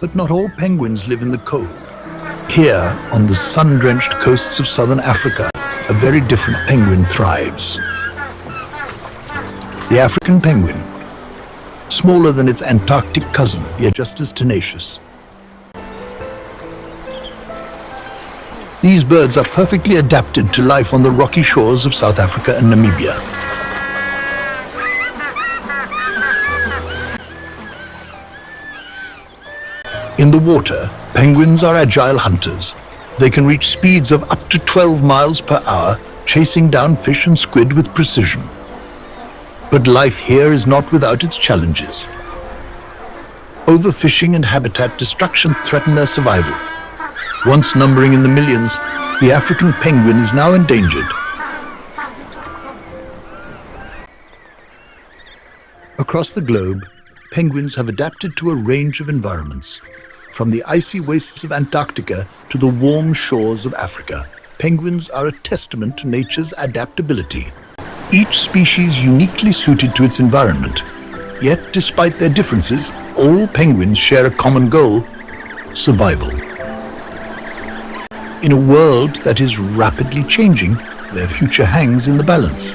But not all penguins live in the cold. Here, on the sun-drenched coasts of southern Africa, a very different penguin thrives. The African penguin, smaller than its Antarctic cousin, yet just as tenacious. These birds are perfectly adapted to life on the rocky shores of South Africa and Namibia. In the water, penguins are agile hunters. They can reach speeds of up to 12 miles per hour, chasing down fish and squid with precision. But life here is not without its challenges. Overfishing and habitat destruction threaten their survival. Once numbering in the millions, the African penguin is now endangered. Across the globe, penguins have adapted to a range of environments. From the icy wastes of Antarctica to the warm shores of Africa, penguins are a testament to nature's adaptability. Each species uniquely suited to its environment. Yet, despite their differences, all penguins share a common goal: survival. In a world that is rapidly changing, their future hangs in the balance.